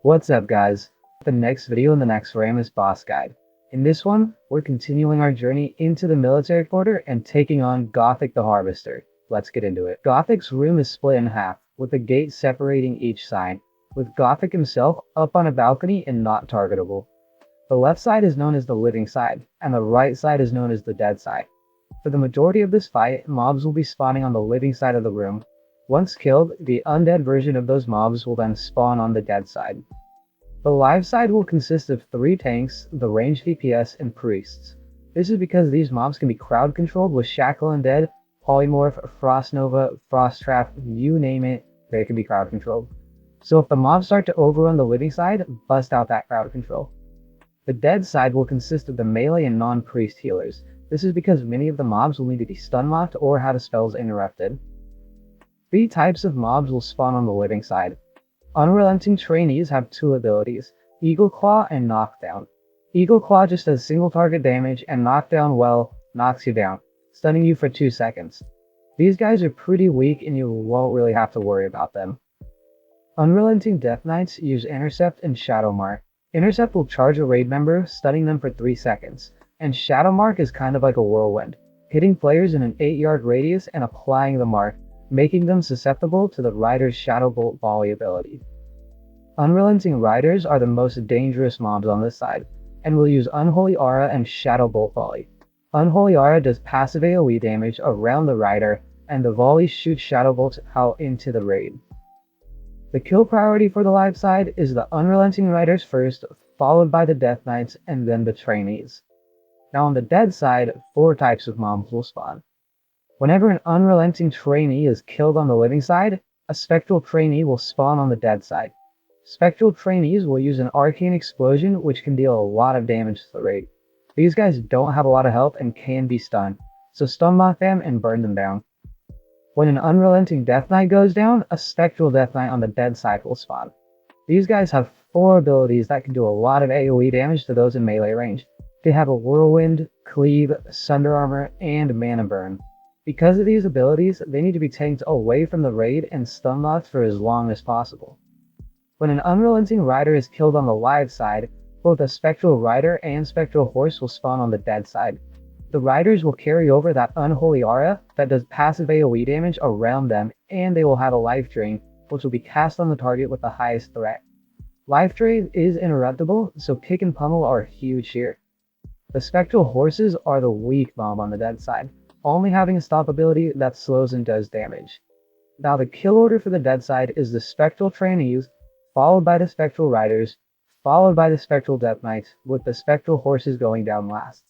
What's up guys? The next video in the Naxxramas boss guide. In this one, we're continuing our journey into the military quarter and taking on Gothik the Harvester. Let's get into it. Gothik's room is split in half, with a gate separating each side, with Gothik himself up on a balcony and not targetable. The left side is known as the living side, and the right side is known as the dead side. For the majority of this fight, mobs will be spawning on the living side of the room. Once killed, the undead version of those mobs will then spawn on the dead side. The live side will consist of 3 tanks, the ranged DPS, and priests. This is because these mobs can be crowd controlled with Shackle Undead, Polymorph, Frost Nova, Frost Trap, you name it, they can be crowd controlled. So if the mobs start to overrun the living side, bust out that crowd control. The dead side will consist of the melee and non-priest healers. This is because many of the mobs will need to be stun locked or have spells interrupted. 3 types of mobs will spawn on the living side. Unrelenting trainees have 2 abilities, Eagle Claw and Knockdown. Eagle Claw just does single target damage, and Knockdown, well, knocks you down, stunning you for 2 seconds. These guys are pretty weak and you won't really have to worry about them. Unrelenting Death Knights use Intercept and Shadow Mark. Intercept will charge a raid member, stunning them for 3 seconds, and Shadow Mark is kind of like a whirlwind, hitting players in an 8-yard radius and applying the mark, making them susceptible to the Rider's Shadow Bolt volley ability. Unrelenting Riders are the most dangerous mobs on this side, and will use Unholy Aura and Shadow Bolt volley. Unholy Aura does passive AoE damage around the Rider, and the volley shoots Shadow Bolts out into the raid. The kill priority for the live side is the Unrelenting Riders first, followed by the Death Knights, and then the trainees. Now on the dead side, 4 types of mobs will spawn. Whenever an unrelenting trainee is killed on the living side, a spectral trainee will spawn on the dead side. Spectral trainees will use an arcane explosion, which can deal a lot of damage to the raid. These guys don't have a lot of health and can be stunned, so stun lock them and burn them down. When an unrelenting Death Knight goes down, a spectral Death Knight on the dead side will spawn. These guys have 4 abilities that can do a lot of AoE damage to those in melee range. They have a Whirlwind, Cleave, Sunder Armor, and Mana Burn. Because of these abilities, they need to be tanked away from the raid and stun locked for as long as possible. When an unrelenting rider is killed on the live side, both a spectral rider and spectral horse will spawn on the dead side. The riders will carry over that unholy aura that does passive AoE damage around them, and they will have a life drain, which will be cast on the target with the highest threat. Life drain is interruptible, so kick and pummel are huge here. The spectral horses are the weak mob on the dead side, only having a stop ability that slows and does damage. Now the kill order for the dead side is the spectral trainees, followed by the spectral riders, followed by the spectral death knights, with the spectral horses going down last.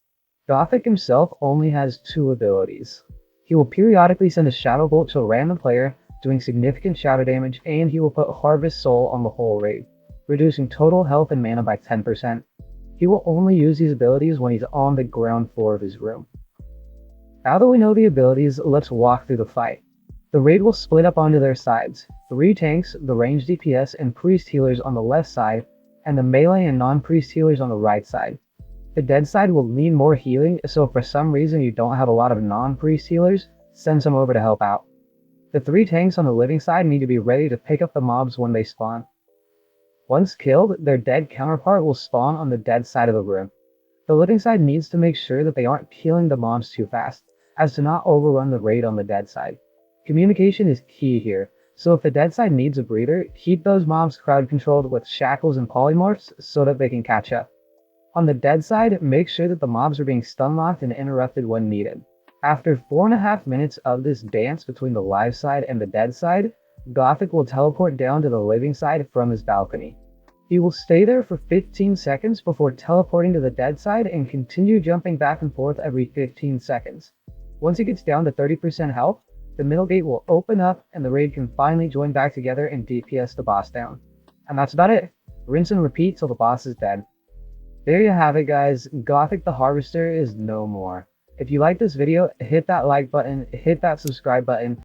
Gothik himself only has 2 abilities. He will periodically send a shadow bolt to a random player, doing significant shadow damage, and he will put Harvest Soul on the whole raid, reducing total health and mana by 10%. He will only use these abilities when he's on the ground floor of his room. Now that we know the abilities, let's walk through the fight. The raid will split up onto their sides. 3 tanks, the ranged DPS, and priest healers on the left side, and the melee and non-priest healers on the right side. The dead side will need more healing, so if for some reason you don't have a lot of non-priest healers, send some over to help out. The 3 tanks on the living side need to be ready to pick up the mobs when they spawn. Once killed, their dead counterpart will spawn on the dead side of the room. The living side needs to make sure that they aren't killing the mobs too fast, as to not overrun the raid on the dead side. Communication is key here, so if the dead side needs a breather, keep those mobs crowd controlled with shackles and polymorphs so that they can catch up. On the dead side, make sure that the mobs are being stun locked and interrupted when needed. After 4.5 minutes of this dance between the live side and the dead side, Gothik will teleport down to the living side from his balcony. He will stay there for 15 seconds before teleporting to the dead side and continue jumping back and forth every 15 seconds. Once he gets down to 30% health, the middle gate will open up and the raid can finally join back together and DPS the boss down. And that's about it. Rinse and repeat till the boss is dead. There you have it guys, Gothik the Harvester is no more. If you like this video, hit that like button, hit that subscribe button,